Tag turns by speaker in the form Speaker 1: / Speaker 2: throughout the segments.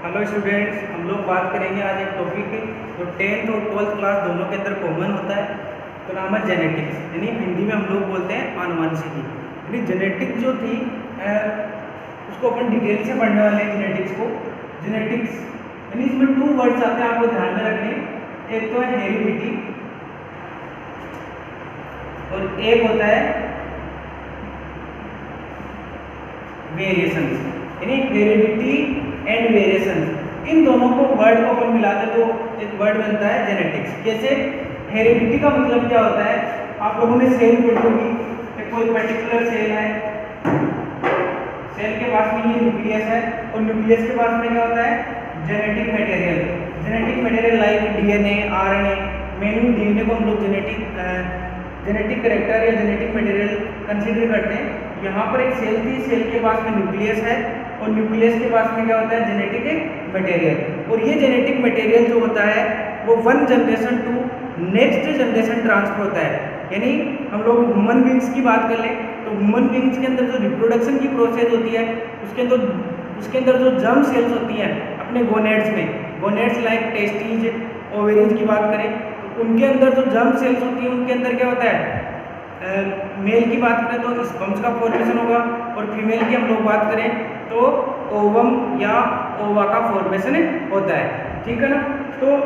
Speaker 1: Hello students, हम लोग बात करेंगे आज एक टॉपिक जो 10th और 12th क्लास दोनों के अंदर कॉमन होता है। तो नाम है जेनेटिक्स, यानी हिंदी में हम लोग बोलते हैं आनुवंशिकी। यानी जेनेटिक्स जो थी उसको अपन डिटेल से पढ़ने वाले हैं। जेनेटिक्स को जेनेटिक्स यानी इसमें 2 वर्ड्स आते हैं, आपको ध्यान में रखने। एक तो है हेरिडिटी और एक होता है वेरिएशंस। यानी हेरिडिटी एंड वेरिएशन, इन दोनों को वर्ड को अपन मिलाते तो एक वर्ड बनता है जेनेटिक्स। जैसे हेरिडिटी का मतलब क्या होता है, आप लोगों ने सेल पढ़ी होगी कि कोई पर्टिकुलर सेल है, सेल के पास में ये न्यूक्लियस है और न्यूक्लियस के पास में क्या होता है genetic material. Genetic material like DNA, RNA. Mainly DNA को हम लोग जेनेटिक कैरेक्टर या जेनेटिक मटेरियल कंसीडर करते हैं। यहाँ पर एक सेल थी, सेल के पास में न्यूक्लियस है और न्यूक्लियस के पास में क्या होता है जेनेटिक मटेरियल। और ये जेनेटिक मटेरियल जो होता है वो 1 generation to next generation transfer होता है। यानी हम लोग ह्यूमन बींग्स की बात कर लें तो ह्यूमन बींग्स के अंदर जो रिप्रोडक्शन की प्रोसेस होती है उसके अंदर जो जर्म सेल्स होती हैं अपने गोनेड्स में, गोनेड्स लाइक टेस्टीज, ओवेरीज की बात करें तो उनके अंदर जो जर्म सेल्स होती हैं उनके अंदर क्या होता है मेल की बात करें तो स्पर्म्स का फॉर्मेशन होगा और फीमेल की हम लोग बात करें तो ओवम या ओवा का फॉर्मेशन होता है। ठीक है ना। तो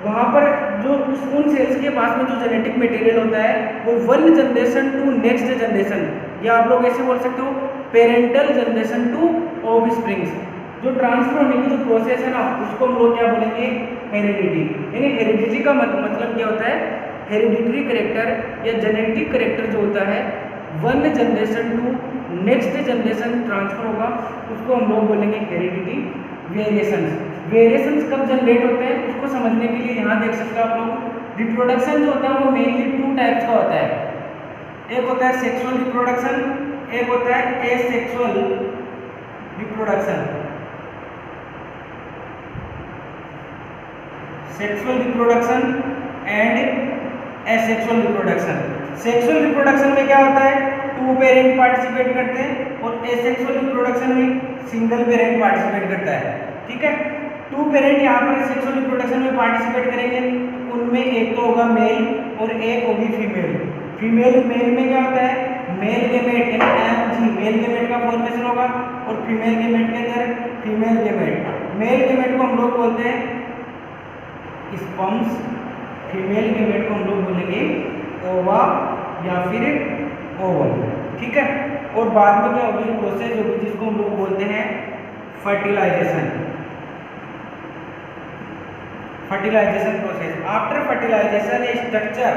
Speaker 1: वहाँ पर जो उन सेल्स के पास में जो जेनेटिक मटेरियल होता है वो 1 जनरेशन टू नेक्स्ट जनरेशन, या आप लोग ऐसे बोल सकते हो parental generation two of springs, जो ट्रांसफर होने की जो प्रोसेस है ना उसको हम लोग क्या बोलेंगे हेरिडिटी। यानी हेरिडिटी का मतलब क्या होता है, हेरिडिटरी करेक्टर या जेनेटिक करेक्टर जो होता है 1 generation to next generation transfer होगा, उसको हम लोग बोलेंगे हेरिडिटी। वेरिएशंस, वेरिएशंस कब जनरेट होते हैं उसको समझने के लिए यहाँ देख सकते हो आप लोग। रिप्रोडक्शन जो होता है वो मेनली 2 टाइप्स का होता है। एक होता है सेक्सुअल रिप्रोडक्शन, एक होता है asexual reproduction. Sexual reproduction and asexual reproduction. Sexual reproduction में क्या होता है 2 पेरेंट पार्टिसिपेट करते हैं और एसेक्सुअल रिप्रोडक्शन में सिंगल पेरेंट पार्टिसिपेट करता है। ठीक है। 2 पेरेंट यहाँ पर सेक्सुअल रिप्रोडक्शन में पार्टिसिपेट करेंगे तो उनमें एक तो होगा मेल और एक होगी फीमेल। मेल में क्या होता है मेल गेमेट यानी एमजी, मेल गेमेट का फॉर्मेशन होगा और फीमेल गेमेट के अंदर फीमेल गेमेट। मेल गेमेट को हम लोग बोलते हैं स्पर्म्स, फीमेल गेमेट को हम लोग बोलेंगे ओवा या फिर ओवम। ठीक है। और बाद में क्या होगी प्रोसेस होगी जिसको हम लोग बोलते हैं fertilization. Fertilization process. After fertilization a structure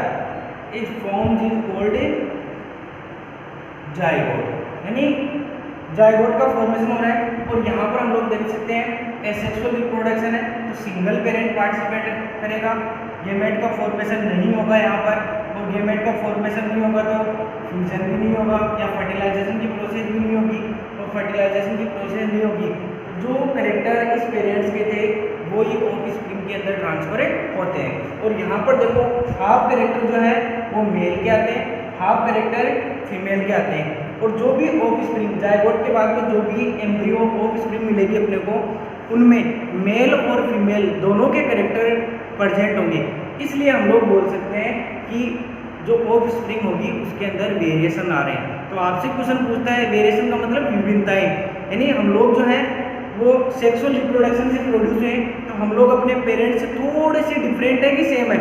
Speaker 1: is formed is called zygote. यानी जाइगोट का फॉर्मेशन हो रहा है। और यहाँ पर हम लोग देख सकते हैं एसेक्सुअल रिप्रोडक्शन है तो सिंगल पेरेंट पार्टिसिपेट करेगा, गेमेट का फॉर्मेशन नहीं होगा यहाँ पर, और गेमेट का फॉर्मेशन नहीं होगा तो फ्यूजन भी नहीं होगा या फर्टिलाइजेशन की प्रोसेस भी नहीं होगी, और फर्टिलाइजेशन की प्रोसेस नहीं होगी तो जो करेक्टर इस पेरेंट्स के थे वो ही ऑफ स्प्रिंग के अंदर ट्रांसफर होते हैं। और यहाँ पर देखो हाफ करेक्टर जो है वो मेल के आते हैं, हाफ करेक्टर फीमेल के आते हैं। और जो भी ऑफ स्प्रिंग जाइगोट के बाद में जो भी एम्ब्रियो ऑफ स्प्रिंग मिलेगी अपने को उनमें मेल और फीमेल दोनों के करेक्टर प्रेजेंट होंगे। इसलिए हम लोग बोल सकते हैं कि जो ऑफ स्प्रिंग होगी उसके अंदर वेरिएशन आ रहे हैं। तो आपसे क्वेश्चन पूछता है वेरिएशन का मतलब विभिन्नताएं, यानी हम लोग जो है वो सेक्सुअल रिप्रोडक्शन से प्रोड्यूस हुए तो हम लोग अपने पेरेंट्स से थोड़े से डिफरेंट है कि सेम है,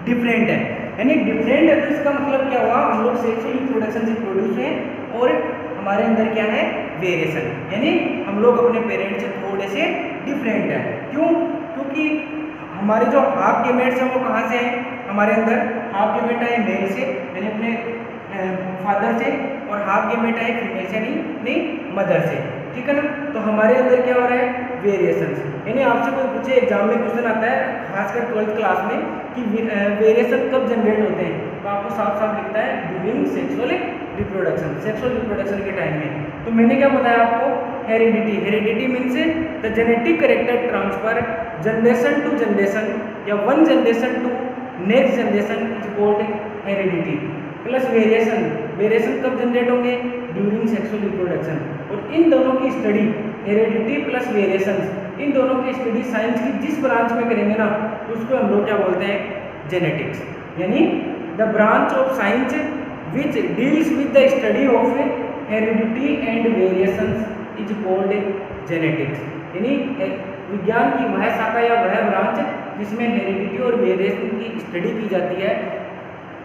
Speaker 1: डिफरेंट है। यानी डिफरेंट है तो इसका मतलब क्या हुआ हम लोग सेक्सुअल रिप्रोडक्शन से प्रोड्यूस हुए और हमारे अंदर क्या है वेरिएशन, यानी हम लोग अपने पेरेंट्स से थोड़े से डिफरेंट है। क्यों? क्योंकि हमारे जो हाफ गेमेट्स हैं वो कहाँ से हैं, हमारे अंदर हाफ गेमेट है मेल से यानी अपने फादर से, और हाफ गेमेट है फीमेल से नहीं मदर से। ठीक है ना। तो हमारे अंदर क्या हो रहा है वेरिएशन। यानी आपसे कोई पूछे एग्जाम में क्वेश्चन आता है खासकर 12th क्लास में कि वेरिएशन कब जनरेट होते हैं तो आपको साफ साफ लिखता है during sexual reproduction, sexual reproduction के टाइम में। तो मैंने क्या बताया आपको heredity. Heredity means the genetic character transfer generation to generation या 1 generation to next generation is called heredity. Plus variation, variation कब जनरेट होंगे ड्यूरिंग सेक्सुअल रिप्रोडक्शन। और इन दोनों की स्टडी हेरिडिटी प्लस वेरिएशंस इन दोनों की स्टडी साइंस की जिस ब्रांच में करेंगे ना उसको हम लोग क्या बोलते हैं, जेनेटिक्स। यानी the branch of science which deals with the study of heredity and variations is called genetics. यानी विज्ञान की वह शाखा या वह ब्रांच जिसमें हेरिडिटी और वेरिएशन की स्टडी की जाती है,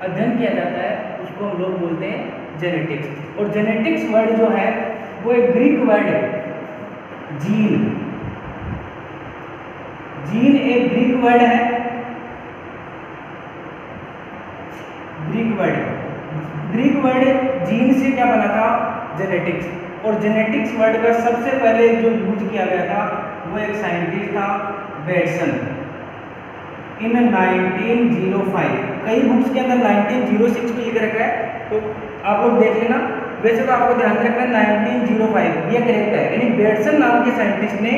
Speaker 1: अध्ययन किया जाता है, उसको हम लोग बोलते हैं जेनेटिक्स। और जेनेटिक्स वर्ड जो है वो एक ग्रीक वर्ड है, जीन। जीन एक ग्रीक वर्ड है, ग्रीक वर्ड जीन से क्या बना था, जेनेटिक्स। और जेनेटिक्स वर्ड का सबसे पहले जो यूज किया गया था वो एक साइंटिस्ट था, बेटसन, इन 1905। कई बुक्स के अंदर 1906 पे लिख रखा है, तो आप लोग देख लेना। वैसे तो आपको ध्यान रखना है 1905 ये करेक्ट है। यानी बेटसन नाम के साइंटिस्ट ने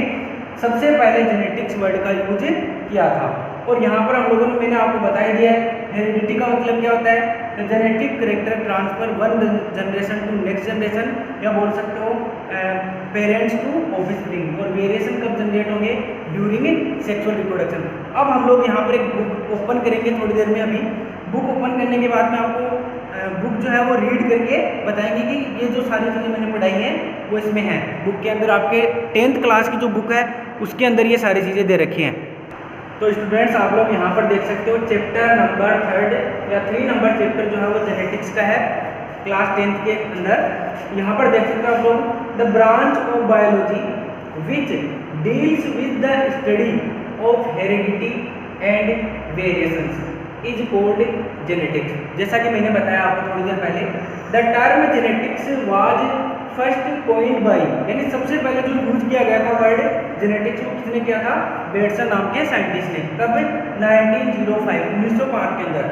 Speaker 1: सबसे पहले जेनेटिक्स वर्ड का यूज किया था। और यहाँ पर हम लोगों ने, मैंने आपको बता ही दिया है, हेरिडिटी का मतलब क्या होता है, genetic character transfer one generation to next generation, या बोल सकते हो पेरेंट्स टू ऑफस्प्रिंग। और वेरिएशन कब जनरेट होंगे, ड्यूरिंग सेक्सुअल रिप्रोडक्शन। अब हम लोग यहाँ पर एक बुक ओपन करेंगे थोड़ी देर में। अभी बुक ओपन करने के बाद में आपको बुक जो है वो रीड करके बताएंगे कि ये जो सारी चीज़ें मैंने पढ़ाई हैं वो इसमें हैं। बुक के अंदर आपके 10th क्लास की जो बुक है उसके अंदर ये सारी चीज़ें दे रखी हैं। तो स्टूडेंट्स आप लोग यहाँ पर देख सकते हो चैप्टर नंबर 3 या 3 नंबर चैप्टर जो है वो जेनेटिक्स का है, क्लास 10th के अंदर। यहाँ पर देख सकते हो आप लोग, the branch of biology which deals with the study of heredity and variations is called genetics. जैसा कि मैंने बताया आपको थोड़ी देर पहले, the term genetics was first coined bye, यानी सबसे पहले जो यूज किया गया था वर्ड जेनेटिक्स को किसने किया था, बेटसन नाम के साइंटिस्ट ने। कब, 1905 के अंदर।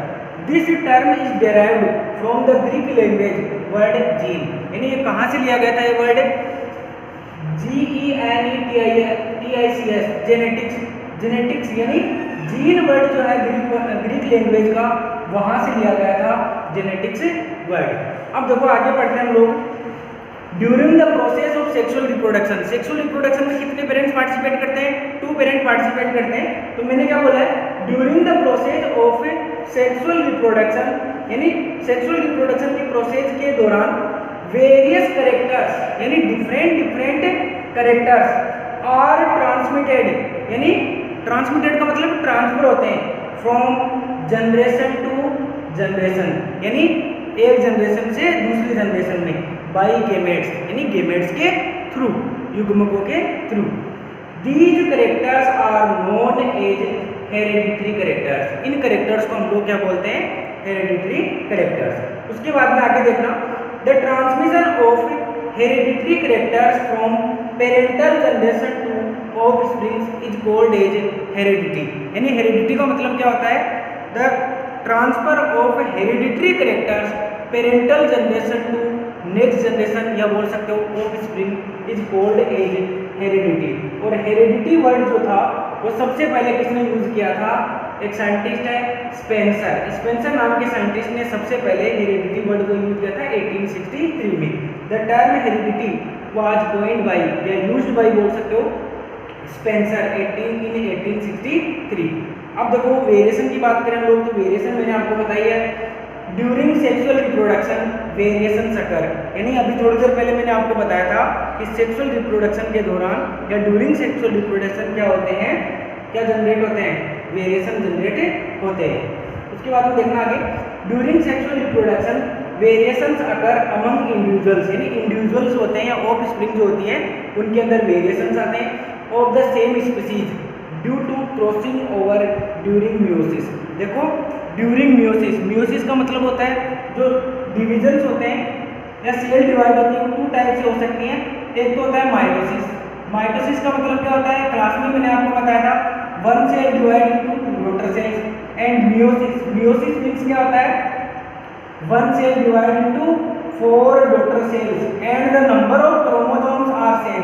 Speaker 1: This term is derived from the Greek language word gene. यानी ये कहाँ से लिया गया था ये वर्ड, GENETICS, जेनेटिक्स। जेनेटिक्स यानी जीन वर्ड जो है ग्रीक लैंग्वेज का, वहां से लिया गया था जेनेटिक्स वर्ड। अब देखो आगे बढ़ते हैं हम लोग। During the process of sexual reproduction, sexual reproduction में कितने पेरेंट्स पार्टिसिपेट करते हैं, 2 पेरेंट पार्टिसिपेट करते हैं। तो मैंने क्या बोला है, during the process of sexual reproduction, यानी सेक्सुअल रिप्रोडक्शन के प्रोसेस के दौरान वेरियस कैरेक्टर्स, यानी डिफरेंट कैरेक्टर्स आर ट्रांसमिटेड, यानी ट्रांसमिटेड का मतलब ट्रांसफर होते हैं फ्रॉम जनरेशन टू जनरेशन, यानी एक जनरेशन से दूसरी जनरेशन में, बाय गेमेट्स, यानी गेमेट्स के थ्रू, युग्मकों के through. These characters are known as hereditary characters. इन कैरेक्टर्स को हम लोग क्या बोलते हैं, हेरिडिटरी कैरेक्टर्स। उसके बाद में आगे देखना, the transmission of hereditary characters from parental generation to offspring is called as heredity. यानी हेरिडिटी का मतलब क्या होता है, the transfer of hereditary characters parental generation to next generation, या बोल सकते हो offspring is called as heredity. और हेरिडिटी वर्ड जो था वो सबसे पहले किसने यूज किया था, एक साइंटिस्ट है स्पेंसर। स्पेंसर नाम के साइंटिस्ट ने सबसे पहले हेरिडिटी वर्ड को यूज किया था 1863 में। The term heredity was coined bye या यूज्ड बाय बोल सकते हो स्पेंसर 1863। अब देखो वेरिएशन की बात करें हम लोग, तो वेरिएशन मैंने आपको बताई है, ड्यूरिंग सेक्सुअल रिप्रोडक्शन वेरिएशन अकर। यानी अभी थोड़ी देर पहले मैंने आपको बताया था कि सेक्सुअल रिप्रोडक्शन के दौरान या ड्यूरिंग सेक्सुअल रिप्रोडक्शन क्या होते हैं, क्या जनरेट होते हैं, वेरिएशन जनरेट होते हैं। उसके बाद में देखना आगे, ड्यूरिंग सेक्सुअल रिप्रोडक्शन वेरिएशंस अकर अमंग इंडिविजुअल्स, यानी इंडिविजुअल्स होते हैं या ऑफस्प्रिंग जो होती है उनके अंदर वेरिएशंस आते हैं of the same species due to crossing over during meiosis. देखो ड्यूरिंग मियोसिस, मियोसिस का मतलब होता है जो डिविजन्स होते हैं या सेल डिवाइड होती है, 2 टाइप से हो सकती हैं। एक तो होता है माइटोसिस। माइटोसिस का मतलब क्या होता है, क्लास में मैंने आपको बताया था, 1 cell divide into daughter cells. And meiosis, meiosis means क्या होता है, 1 cell divide into 4 daughter cells and the number of chromosomes are same.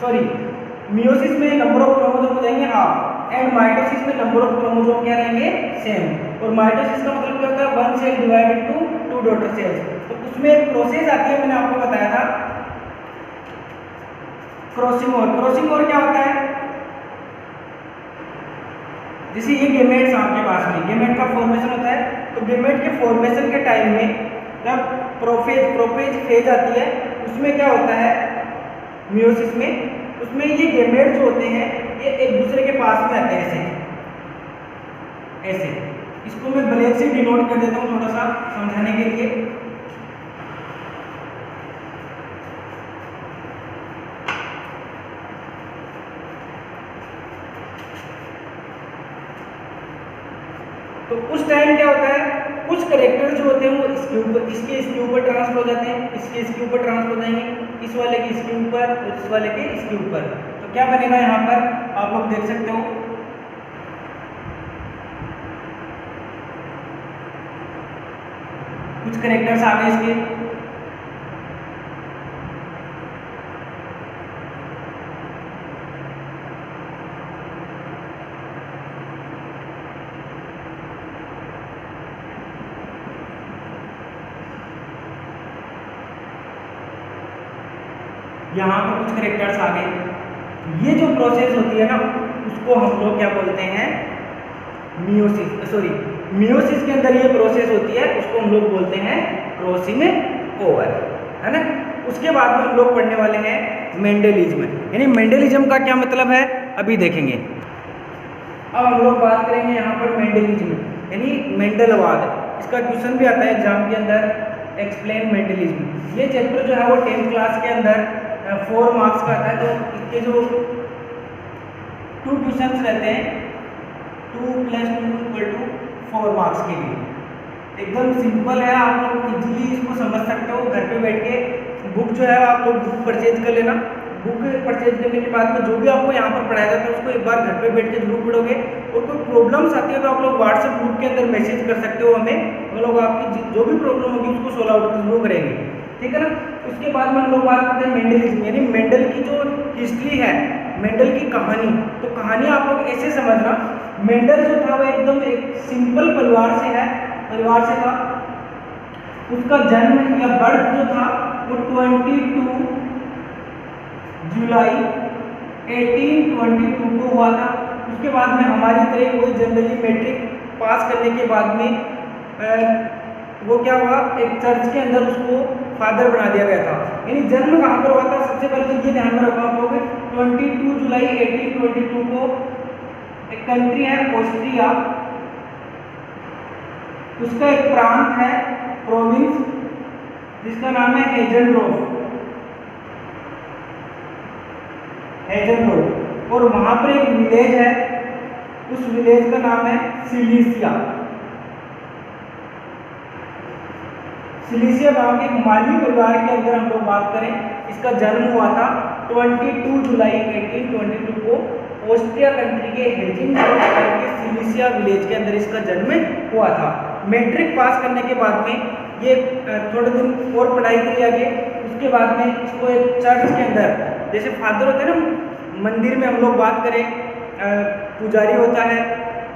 Speaker 1: Sorry, meiosis में नंबर ऑफ क्रोमोसोम हो जाएंगे हाफ, एंड माइटोसिस में नंबर ऑफ क्रोमोसोम क्या रहेंगे, same. और माइटोसिस का मतलब क्या होता है, 1 cell divide into 2 daughter cells. तो उसमें एक प्रोसेस आती है, मैंने आपको बताया था क्रॉसिंग ओवर। क्रॉसिंग ओवर क्या होता है, जैसे ये गेमेट्स आपके पास में गेमेट का फॉर्मेशन होता है, तो गेमेट के फॉर्मेशन के टाइम में जब प्रोफेज फेज आती है उसमें क्या होता है, मियोसिस में, उसमें ये गेमेट जो होते हैं ये एक दूसरे के पास में आते हैं ऐसे ऐसे। इसको मैं ब्लैक से डिनोट कर देता हूँ थोड़ा सा समझाने के लिए। तो उस टाइम क्या होता है, कुछ करेक्टर जो होते हैं वो इसके ऊपर ट्रांसफर हो जाते हैं, इसके ऊपर ट्रांसफर हो जाएंगे, इस वाले के इसके ऊपर और इस वाले के इसके ऊपर। तो क्या बनेगा यहाँ पर आप लोग देख सकते हो, कुछ करेक्टर्स आ गए इसके। यहाँ पर कुछ करेक्टर्स आ गए। ये जो प्रोसेस होती है ना उसको हम लोग क्या बोलते हैं, मियोसिस के अंदर ये प्रोसेस होती है उसको हम लोग बोलते हैं क्रॉसिंग ओवर, है ना। उसके बाद में हम लोग पढ़ने वाले हैं मेंडलिज्म। यानी मेंडलिज्म का क्या मतलब है अभी देखेंगे। अब हम लोग बात करेंगे यहाँ पर मेंडलिज्म यानी मेंडलवाद। इसका क्वेश्चन भी आता है एग्जाम के अंदर, एक्सप्लेन मेंडलिज्म। ये चैप्टर जो है वो 10th क्लास के अंदर 4 मार्क्स का आता है। तो इसके जो 2 क्वेश्चंस रहते हैं 2 + 2 = 4 मार्क्स के लिए, एकदम सिंपल है, आप लोग इजीली इसको समझ सकते हो। घर पे बैठ के बुक जो है आप लोग बुक परचेज कर लेना। बुक परचेज करने के बाद में जो भी आपको यहाँ पर पढ़ाया जाता है उसको एक बार घर पे बैठ के जरूर पढ़ोगे। और कोई प्रॉब्लम्स आती है तो आप लोग व्हाट्सएप ग्रुप के अंदर मैसेज कर सकते हो हमें, हम लोग आपकी जो भी प्रॉब्लम होगी उसको सोल्व आउट जरूर करेंगे, ठीक है ना। उसके बाद में हम लोग बात करते हैं मेंडलिज्म यानी मेंडल की जो हिस्ट्री है, मेंडल की कहानी। तो कहानी आप लोग ऐसे समझना, मेंडल जो था वो एकदम एक सिंपल परिवार से था। उसका जन्म या बर्थ जो था वो 22 जुलाई 1822 को हुआ था। उसके बाद में हमारी तरह वही जनरली मैट्रिक पास करने के बाद में वो क्या हुआ, एक चर्च के अंदर उसको फादर बना दिया गया था। यानी जन्म कहाँ पर हुआ था, सबसे पहले तो ये ध्यान में रखो आप लोग, 22 जुलाई 1822 को एक कंट्री है ऑस्ट्रिया, उसका एक प्रांत है प्रोविंस जिसका नाम है हेजनडोर्फ, और वहां पर एक विलेज है, उस विलेज का नाम है सिलीसिया। सिलीसिया गांव के माली परिवार के अंदर हम लोग बात करें, इसका जन्म हुआ था 22 जुलाई 1822 को ऑस्ट्रिया कंट्री के हेजिंगडोर्फ के सिलीसिया विलेज के अंदर इसका जन्म हुआ था। मैट्रिक पास करने के बाद में ये थोड़े दिन और पढ़ाई करी आगे। उसके बाद में इसको एक चर्च के अंदर, जैसे फादर होते हैं ना मंदिर में, हम लोग बात करें पुजारी होता है,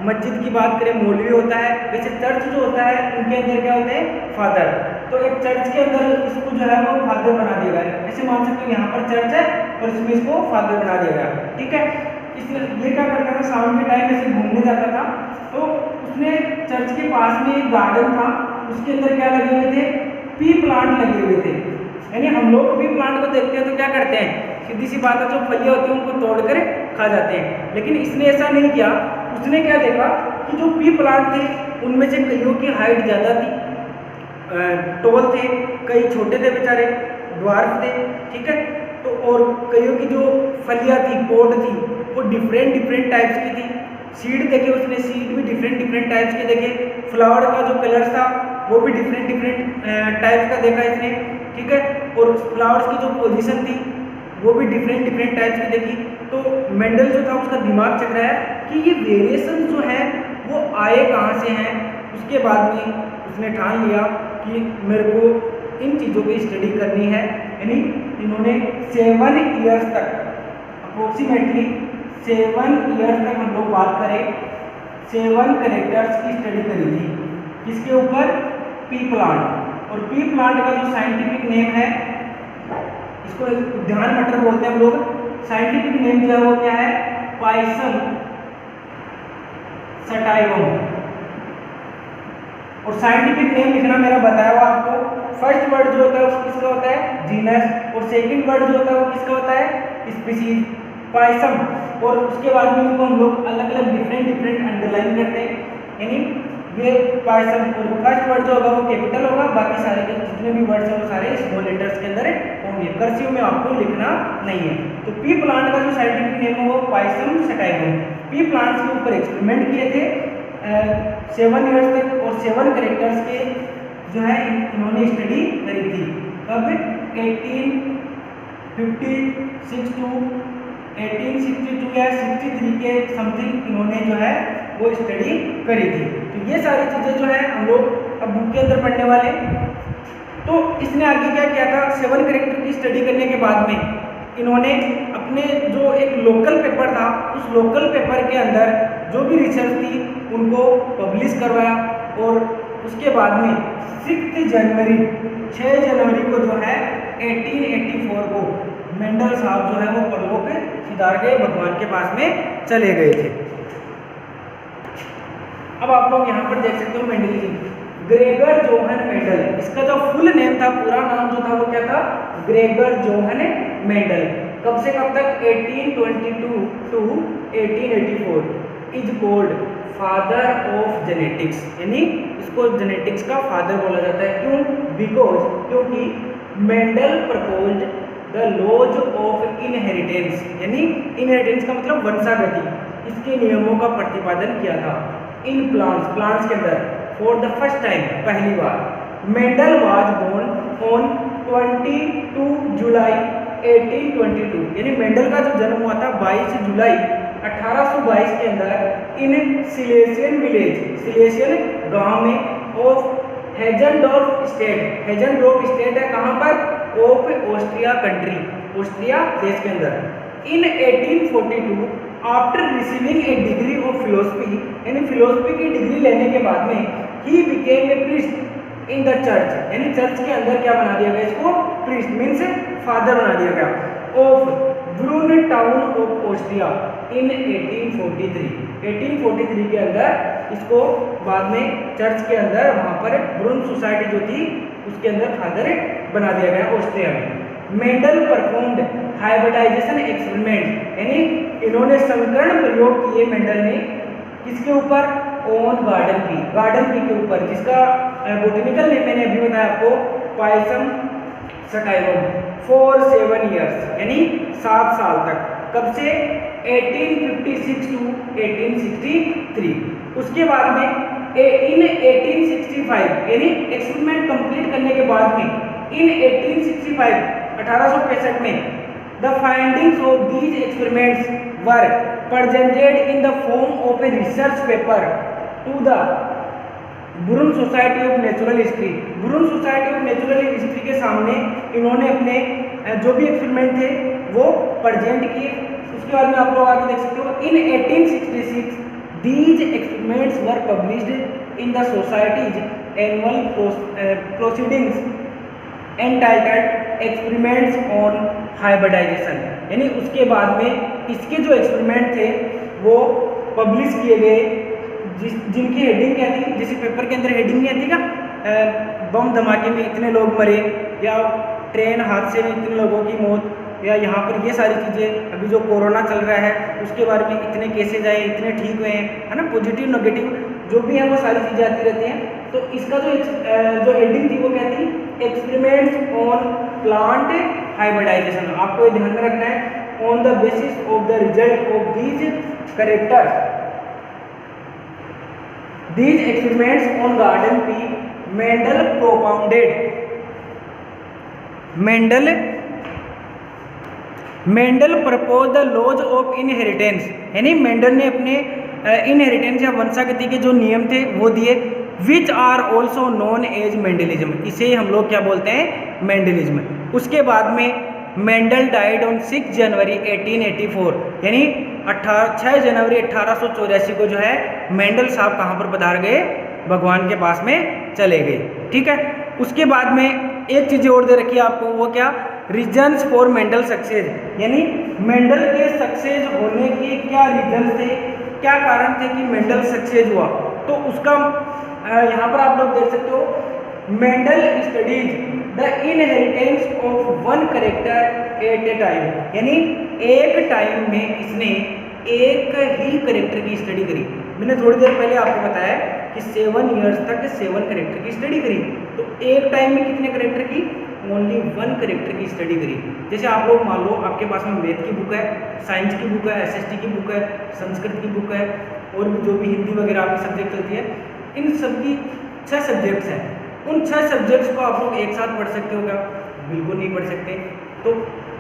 Speaker 1: मस्जिद की बात करें मौलवी होता है, वैसे चर्च जो होता है उनके अंदर क्या होते हैं फादर। तो एक चर्च के अंदर इसको जो है वो फादर बना दिया गया है। ऐसे मान सकते हो यहाँ पर चर्च है और इसमें इसको फादर बना दिया गया, ठीक है। ये क्या करता था, शाम के टाइम ऐसे घूमने जाता था, तो उसने चर्च के पास में एक गार्डन था, उसके अंदर क्या लगे हुए थे, पी प्लांट लगे हुए थे। यानी हम लोग पी प्लांट को देखते हैं तो क्या करते हैं, सीधी सी बात है, जो फलियाँ होती हैं उनको तोड़कर खा जाते हैं, लेकिन इसने ऐसा नहीं किया। उसने क्या देखा कि जो पी प्लांट थे उनमें से कईयों की हाइट ज़्यादा थी, टॉल थे, कई छोटे थे बेचारे, ड्वार्फ थे, ठीक है। तो और कईयों की जो फलियाँ थी, पोड थी, वो डिफरेंट टाइप्स की थी। सीड देखे उसने, सीड भी डिफरेंट टाइप्स के देखे। फ्लावर का जो कलर था वो भी डिफरेंट टाइप्स का देखा इसने, ठीक है। और फ्लावर्स की जो पोजीशन थी वो भी डिफरेंट टाइप्स की देखी। तो मेंडल जो था उसका दिमाग चल रहा है कि ये वेरिएशन जो है वो आए कहाँ से हैं। उसके बाद में उसने ठान लिया कि मेरे को इन चीज़ों की स्टडी करनी है। यानी इन्होंने 7 ईयर्स तक, अप्रोक्सीमेटली 7 ईयर्स तक हम लोग बात करें 7 कैरेक्टर्स की स्टडी करी थी। किसके ऊपर, पी प्लांट। और पी प्लांट का जो साइंटिफिक नेम है, इसको ध्यान मटर बोलते हैं हम लोग, साइंटिफिक नेम जो है वो क्या है, पाइसम सटाइवम। और साइंटिफिक नेम लिखना मेरा बताया हुआ आपको, फर्स्ट वर्ड जो होता है वो किसका होता है, जीनस, और सेकंड वर्ड जो होता है वो किसका होता है, स्पीसीज, पायसम। और उसके बाद में इनको हम लोग अलग अलग डिफरेंट अंडरलाइन करते हैं, यानी ये पायसम। और फर्स्ट वर्ड जो होगा वो कैपिटल होगा, बाकी सारे के जितने भी वर्ड्स हैं वो सारे स्मॉल लेटर्स के अंदर होंगे, कर्सिव में आपको लिखना नहीं है। तो पी प्लांट का जो साइंटिफिक नेम है वो पायसम सटाइवम। पी प्लांट्स के ऊपर एक्सपेरिमेंट किए थे 7 इयर्स तक, और 7 कैरेक्टर्स के जो है इन्होंने स्टडी करी थी। कब, 1856 टू 1862 या 63 के समथिंग इन्होंने जो है वो स्टडी करी थी। तो ये सारी चीज़ें जो है हम लोग अब बुक के अंदर पढ़ने वाले। तो इसने आगे क्या किया था, 7 कैरेक्टर की स्टडी करने के बाद में इन्होंने अपने जो एक लोकल पेपर था, उस लोकल पेपर के अंदर जो भी रिसर्च थी उनको पब्लिश करवाया। और उसके बाद में 6 जनवरी को जो है 1884 को मेंडल साहब जो है वो परलोक सिधार के भगवान के पास में चले गए थे। अब आप लोग यहाँ पर देख सकते हो मेंडलिज्म, ग्रेगर जोहन मेंडल, इसका जो फुल नेम था, पूरा नाम जो था वो क्या था, ग्रेगर जोहन मेंडल। कब से कब तक, 1822 to 1884। Is called father of genetics, यानी इसको जेनेटिक्स का फादर बोला जाता है। क्यों, बिकॉज क्योंकि Mendel proposed the laws of inheritance, यानी इनहेरिटेंस का मतलब वंशागति, इसके नियमों का प्रतिपादन किया था इन प्लांट्स के अंदर फॉर द फर्स्ट टाइम, पहली बार। मेंडल वाज बोर्न ऑन 22 जुलाई 1822, यानी मेंडल का जो जन्म हुआ था 22 जुलाई 1822 के अंदर इन सिलेसियन विलेज, सिलेसियन गांव में ऑफ हेजनडॉर्फ स्टेट, हेजनडॉर्फ स्टेट है कहाँ पर, ऑफ ऑस्ट्रिया कंट्री, ऑस्ट्रिया देश के अंदर। इन 1842 after receiving A degree of philosophy, यानी फिलोसफी की डिग्री लेने के बाद में he became a priest in the church, यानी चर्च के अंदर क्या बना दिया गया इसको, प्रीस्ट मीन्स फादर बना दिया गया, ऑफ ब्रून टाउन ऑफ ऑस्ट्रिया इन 1843 के अंदर इसको बाद में चर्च के अंदर वहाँ पर ब्रून सोसाइटी जो थी उसके अंदर फादर बना दिया गया ऑस्ट्रिया में। मेंडल परफॉर्म्ड हाइब्रिडाइजेशन एक्सपेरिमेंट, यानी इन्होंने संकरण प्रयोग किए मेंडल ने, किसके ऊपर, ऑन गार्डन पी के ऊपर, जिसका बोटेनिकल नेम मैंने अभी बताया आपको, पायसम सटाइवम, फॉर 7 इयर्स, यानी 7 साल तक। कब से, 1856 टू 1863। उसके बाद में इन 1865, यानी एक्सपेरिमेंट कंप्लीट करने के बाद में इन 1865 में the findings of these experiments were presented in the form of a research paper to the Brunn Society of Natural History. Brunn Society of Natural History के सामने इन्होंने अपने जो भी एक्सपेरिमेंट थे वो प्रेजेंट किए। उसके बाद में आप लोग आगे देख सकते हो, इन 1866 these experiments were published in the society's annual proceedings entitled experiments on hybridization, यानी उसके बाद में इसके जो एक्सपेरिमेंट थे वो पब्लिश किए गए, जिनकी हेडिंग क्या थी, जिस पेपर के अंदर हेडिंग क्या थी ना, बम धमाके में इतने लोग मरे, या ट्रेन हादसे में इतने लोगों की मौत, या यहाँ पर ये सारी चीज़ें, अभी जो कोरोना चल रहा है उसके बारे में इतने केसेज आए, इतने ठीक हुए हैं, है ना, पॉजिटिव नेगेटिव जो भी है वो सारी चीज़ें आती रहती हैं। तो इसका जो हेडिंग थी वो क्या थी, एक्सपेरिमेंट्स ऑन प्लांट हाइब्रिडाइजेशन। आपको ये ध्यान में रखना है, on the basis of the result of these characters, these experiments on garden pea Mendel propounded, Mendel propose the laws of inheritance, यानी मेंडल ने अपने इनहेरिटेंस या वंशागति के जो नियम थे वो दिए, which are also known as Mendelism, इसे हम लोग क्या बोलते हैं, मेंडलिज्म। उसके बाद में मेंडल डाइड ऑन 6 जनवरी 1884, यानी 6 जनवरी 1884 को जो है मेंडल साहब कहाँ पर पधार गए, भगवान के पास में चले गए। ठीक है, उसके बाद में एक चीज़ और दे रखी है आपको, वो क्या, रीजन्स फॉर मेंडल सक्सेस, यानी मेंडल के सक्सेस होने के क्या रीजन थे क्या कारण थे कि मेंडल सक्सेस हुआ, तो उसका यहाँ पर आप लोग देख सकते हो, Mendel studies the inheritance of one character eight A time, यानी एक टाइम में इसने एक ही कैरेक्टर की स्टडी करी। मैंने थोड़ी देर पहले आपको बताया कि 7 इयर्स तक 7 कैरेक्टर की स्टडी करी, तो एक टाइम में कितने कैरेक्टर की, ओनली 1 कैरेक्टर की स्टडी करी। जैसे आप लोग मान लो आपके पास में मैथ की बुक है, साइंस की बुक है, एसएसटी की बुक है, संस्कृत की बुक है, और भी जो भी हिंदी वगैरह आपकी सब्जेक्ट चलती है, इन सब की 6 सब्जेक्ट्स हैं। उन 6 सब्जेक्ट्स को आप लोग एक साथ पढ़ सकते हो क्या? बिल्कुल नहीं पढ़ सकते। तो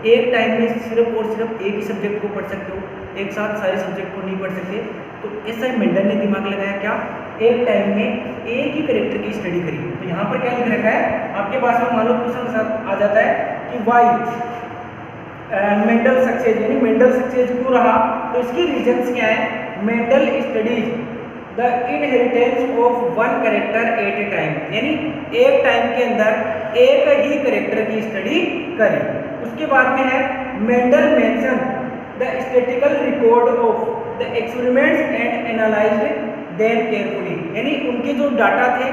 Speaker 1: एक टाइम में सिर्फ और सिर्फ एक ही सब्जेक्ट को पढ़ सकते हो, एक साथ सारे सब्जेक्ट को नहीं पढ़ सकते। तो ऐसा ही मेंडल ने दिमाग लगाया, क्या, एक टाइम में एक ही कैरेक्टर की स्टडी करी। तो यहाँ पर क्या लिख रखा है आपके पास में, मान लो क्वेश्चन आ जाता है कि वाई मेंडल सक्सेस, यानी मेंडल सक्सेस क्यों रहा, तो इसकी रीजंस क्या है, Mendel studies the inheritance of one character eight A time, यानी एक टाइम के अंदर एक ही कैरेक्टर की स्टडी करी। उसके बाद में है Mendel mention the statistical record of the experiments and analysed them carefully, यानी उनके जो डाटा थे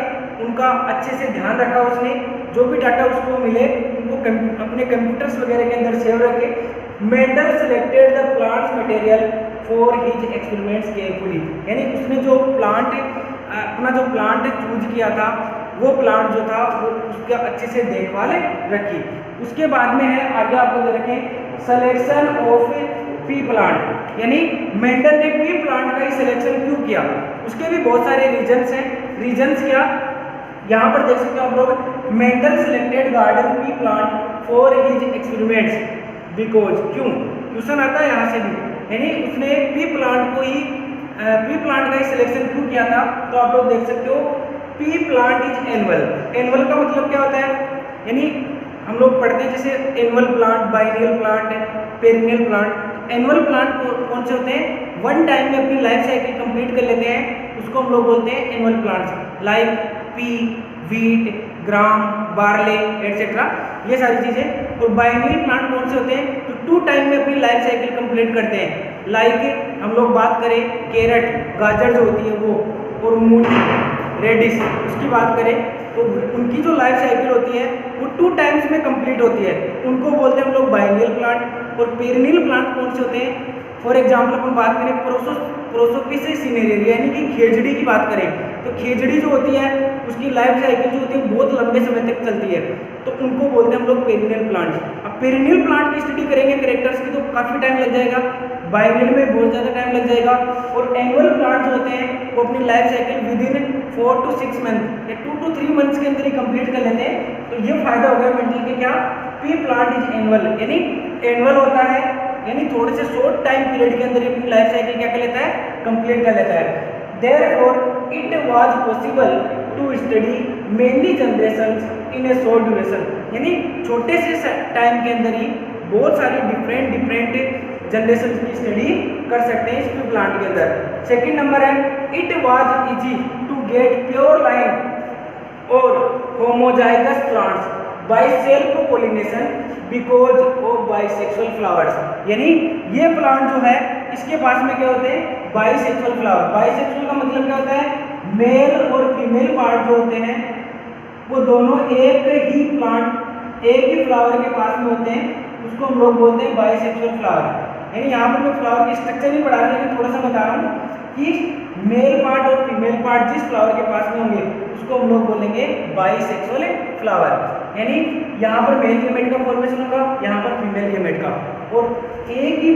Speaker 1: उनका अच्छे से ध्यान रखा उसने, जो भी डाटा उसको मिले उनको अपने कंप्यूटर्स वगैरह के अंदर सेव रखे। Mendel selected the plants material for his experiments carefully, यानी उसने जो प्लांट अपना जो प्लांट चूज किया था, वो प्लांट जो था वो उसका अच्छे से देखभाल रखी। उसके बाद में है आगे आपको दे रखे सिलेक्शन ऑफ पी प्लांट, यानी मेंडल ने पी प्लांट का ही सिलेक्शन क्यों किया, उसके भी बहुत सारे रीजंस हैं। रीजंस क्या, यहाँ पर देख सकते हो आप लोग, Mendel selected garden pea plant for his experiments because, क्यों, क्वेश्चन आता है यहाँ से भी, यानी उसने पी प्लांट को ही पी प्लांट का ही सिलेक्शन क्यों किया था, तो आप लोग देख सकते हो P plant is annual. Annual का मतलब क्या होता है, यानी हम लोग पढ़ते हैं जैसे annual plant, biennial plant, perennial plant. Annual plant कौन से होते हैं, वन टाइम में अपनी लाइफ साइकिल कंप्लीट कर लेते हैं, उसको हम लोग बोलते हैं annual plants, like pea, wheat, gram, barley etcetera, ये सारी चीज़ें। और बाइनियल प्लांट कौन से होते हैं, तो 2 टाइम में अपनी लाइफ साइकिल कंप्लीट करते हैं, लाइक हम लोग बात करें कैरेट, गाजर जो होती है वो, और मूली, रेडिश, उसकी बात करें तो उनकी जो लाइफ साइकिल होती है वो 2 टाइम्स में कंप्लीट होती है, उनको बोलते हैं हम लोग बाइनियल प्लांट। और पेरिनियल प्लांट कौन से होते हैं, फॉर एग्जांपल अपन बात करें प्रोसोपिस सिनेरेरिया, यानी कि खेजड़ी की बात करें तो खेजड़ी जो होती है उसकी लाइफ साइकिल जो होती है बहुत लंबे समय तक चलती है, तो उनको बोलते हैं हम लोग पेरिनियल प्लांट। अब पेरिनियल प्लांट की स्टडी करेंगे कैरेक्टर्स की तो काफ़ी टाइम लग जाएगा, बाइनियल में बहुत ज़्यादा टाइम लग जाएगा। और एनुअल प्लांट जो होते हैं वो अपनी life cycle with in 4 to 6 month या 2 to 3 मंथ्स के अंदर ही कंप्लीट कर लेते हैं। तो ये फायदा हो गया मेंटल के, क्या, पी प्लांट इज एनुअल, यानी एनुअल होता है, यानी थोड़े से शॉर्ट टाइम पीरियड के अंदर ही अपनी लाइफ साइकिल क्या कर लेता है, कंप्लीट कर लेता है। Therefore, it was possible to study many generations in a short duration, यानी छोटे से टाइम के अंदर ही बहुत सारी डिफरेंट जनरेशन की स्टडी कर सकते हैं इस प्लांट के अंदर। सेकंड नंबर है, it was easy to get pure line और homozygous plants by self pollination because of bisexual flowers, यानी ये प्लांट जो है इसके पास में क्या होते हैं, बाइसेक्सुअल फ्लावर। बाइसेक्सुअल का मतलब क्या होता है, मेल और फीमेल पार्ट जो होते हैं वो दोनों एक ही प्लांट, एक ही फ्लावर के पास में होते हैं, उसको हम लोग बोलते हैं बाइसेक्सुअल फ्लावर। यानी यहाँ पर मैं फ्लावर की स्ट्रक्चर नहीं पढ़ा रहा, लेकिन थोड़ा सा बता रहा हूँ कि मेल पार्ट और फीमेल पार्ट जिस फ्लावर के पास में होंगे उसको हम लोग बोलेंगे बाइसेक्सुअल फ्लावर। यानी यहाँ पर मेल गेमेट का फॉर्मेशन होगा, यहाँ पर फीमेल गेमेट का, और एक ही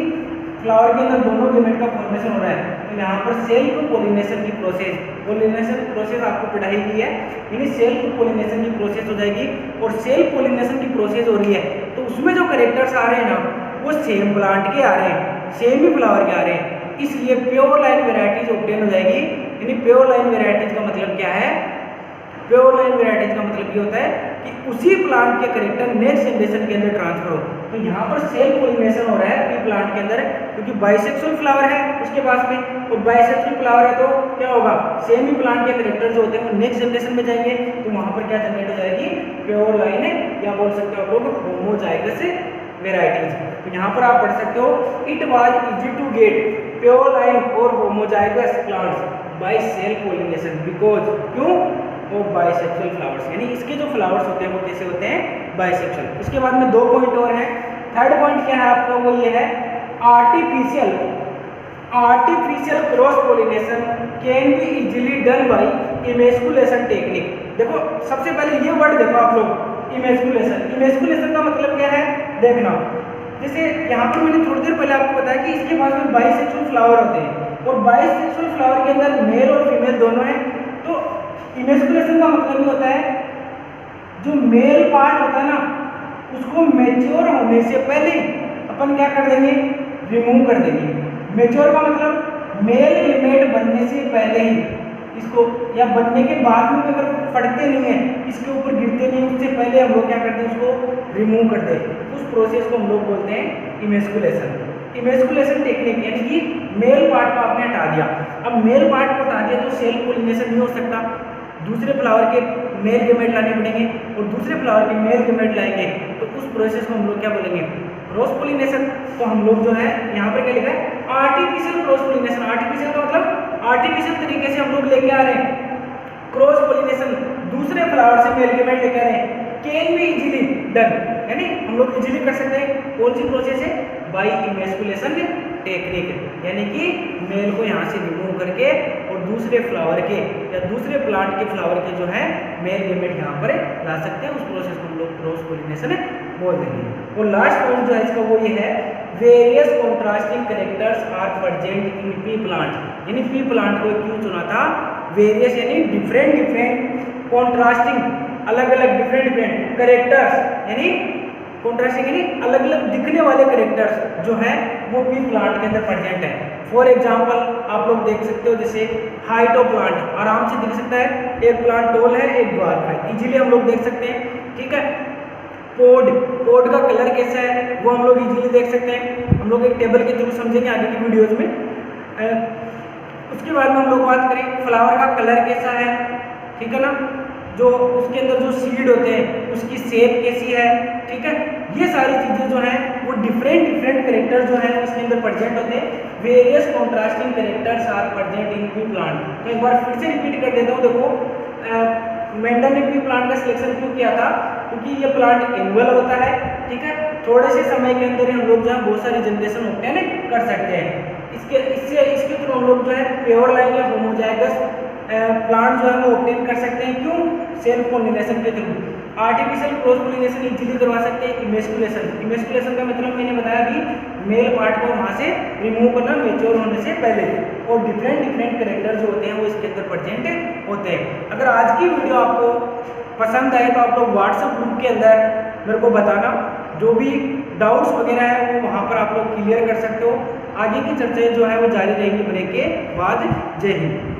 Speaker 1: फ्लावर के अंदर दोनों गेमेट का फॉर्मेशन हो रहा है। तो यहाँ पर सेल्फ पोलिनेशन की प्रोसेस आपको पढ़ाई की है, यानी सेल्फ पोलिनेशन की प्रोसेस हो जाएगी। और सेल्फ पोलिनेशन की प्रोसेस हो रही है तो उसमें जो कैरेक्टर्स आ रहे हैं ना वो सेम प्लांट के आ रहे हैं, सेम ही फ्लावर के आ रहे हैं, इसलिए प्योर लाइन वेराइटीज ऑब्टेन हो जाएगी। यानी प्योर लाइन वेराइटीज का मतलब क्या है, प्योर लाइन वेराइटीज का मतलब ये होता है कि उसी प्लांट के कैरेक्टर नेक्स्ट जनरेशन के अंदर ट्रांसफर हो। तो यहाँ पर सेल्फ पोलिनेशन हो रहा है पी प्लांट के अंदर, क्योंकि बाइसेक्सुअल फ्लावर है उसके पास में, और बाइसेक्सुअल फ्लावर है तो क्या होगा, सेम ही प्लांट के कैरेक्टर जो होते हैं वो नेक्स्ट जनरेशन में जाएंगे, तो वहाँ पर क्या जनरेट हो जाएगी, प्योर लाइन है, या बोल सकते हो आप लोग होमोजाइगस वेराइटीज। तो यहाँ पर आप पढ़ सकते हो, it was easy to get pure line और homozygous plants by self pollination because क्यों वो बाइसेक्सुअल फ्लावर्स, यानी इसके जो फ्लावर्स होते हैं वो कैसे होते हैं बाइसेक्सुअल। उसके बाद में 2 पॉइंट और हैं। थर्ड पॉइंट क्या है आपका, वो ये है artificial cross pollination can be easily done by emasculation technique. देखो सबसे पहले ये वर्ड देखो आप लोग, इमेस्कुलेशन का मतलब क्या है देखना। जैसे यहाँ पर मैंने थोड़ी देर पहले आपको बताया कि इसके पास में बाइसेक्सुअल फ्लावर होते हैं और बाइसेक्सुअल फ्लावर के अंदर मेल और फीमेल दोनों हैं। तो इमेस्कुलेशन का मतलब ये होता है जो मेल पार्ट होता है ना उसको मैच्योर होने से पहले अपन क्या कर देंगे, रिमूव कर देंगे। मैच्योर का मतलब मेल गैमेट बनने से पहले ही इसको, या बनने के बाद में अगर फटते नहीं है, इसके ऊपर गिरते नहीं, उससे पहले हम लोग क्या करते हैं उसको रिमूव करते हैं। उस प्रोसेस को हम लोग बोलते हैं इमेस्कुलेशन टेक्निक, यानी कि मेल पार्ट को आपने हटा दिया। अब मेल पार्ट को हटा दिया तो सेल्फ पॉलिनेशन नहीं हो सकता, दूसरे फ्लावर के मेल गैमेट लाने पड़ेंगे और दूसरे फ्लावर के मेल गैमेट लाएंगे, तो उस प्रोसेस को हम लोग क्या बोलेंगे, क्रॉस पॉलिनेशन। तो हम लोग जो है यहाँ पर क्या लिखा है, आर्टिफिशियल क्रॉस पॉलिनेशन। आर्टिफिशियल का मतलब आर्टिफिशियल तरीके से हम लोग लेके आ रहे हैं क्रॉस पॉलिनेशन, दूसरे फ्लावर से मेल गैमेट लेके आ रहे हैं। कैन बी इजीली डन, यानी हम लोग इजीली कर सकते हैं। कौन सी प्रोसेस है, बाय इमेस्कुलेशन टेक्निक, यानी कि मेल को यहाँ से रिमूव करके और दूसरे फ्लावर के या दूसरे प्लांट के फ्लावर के जो है मेल गैमेट यहाँ पर ला सकते हैं। उस प्रोसेस को हम लोग क्रॉस पॉलिनेशन बोल देंगे। और लास्ट पॉइंट जो है इसका वो ये है, various contrasting characters are present in pea plant. यानी पी प्लांट को क्यों चुना था, वेरियस यानी डिफरेंट कॉन्ट्रास्टिंग, अलग अलग डिफरेंट कैरेक्टर्स, यानी कॉन्ट्रास्टिंग यानी अलग अलग दिखने वाले कैरेक्टर्स जो है वो पी प्लांट के अंदर प्रेजेंट है। फॉर एग्जांपल आप लोग देख सकते हो, जैसे हाइट ऑफ प्लांट आराम से दिख सकता है, एक प्लांट टॉल है एक ड्वार्फ है, इजीली हम लोग देख सकते हैं, ठीक है। पोड का कलर कैसा है वो हम लोग इजीली देख सकते हैं, हम लोग एक टेबल के थ्रू समझेंगे आगे की वीडियोज में। उसके बाद में हम लोग बात करें फ्लावर का कलर कैसा है, ठीक है ना, जो उसके अंदर जो सीड होते हैं उसकी शेप कैसी है, ठीक है। ये सारी चीज़ें जो हैं वो डिफरेंट कैरेक्टर जो हैं उसके अंदर प्रेजेंट होते हैं। Various contrasting characters are present in pea plant. तो एक बार फिर से रिपीट कर देता हूँ। देखो मेंडल ने पी प्लांट का सिलेक्शन क्यों किया था, क्योंकि ये प्लांट एनुअल होता है, ठीक है। थोड़े से समय के अंदर ही हम लोग जो है बहुत सारी जनरेशन ऑब्टेन कर सकते हैं। इसके थ्रू हम लोग जो है प्योर लाइन या होमोजाइगस प्लांट जो है वो ऑब्टेन कर सकते हैं। क्यों, सेल्फ पॉलिनेशन के through. Artificial cross pollination easily करवा सकते हैं। इमेस्कुलेशन का मतलब मैंने बताया अभी, मेल पार्ट को वहाँ से रिमूव करना मैच्योर होने से पहले। और डिफरेंट कैरेक्टर जो होते हैं वो इसके अंदर प्रेजेंट होते हैं। अगर आज की वीडियो आपको पसंद आए तो आप लोग व्हाट्सएप ग्रुप के अंदर मेरे को बताना, जो भी डाउट्स वगैरह है वो वहाँ पर आप लोग क्लियर कर सकते हो। आगे की चर्चाएं जो है वो जारी रहेंगी ब्रेक के बाद। जय हिंद।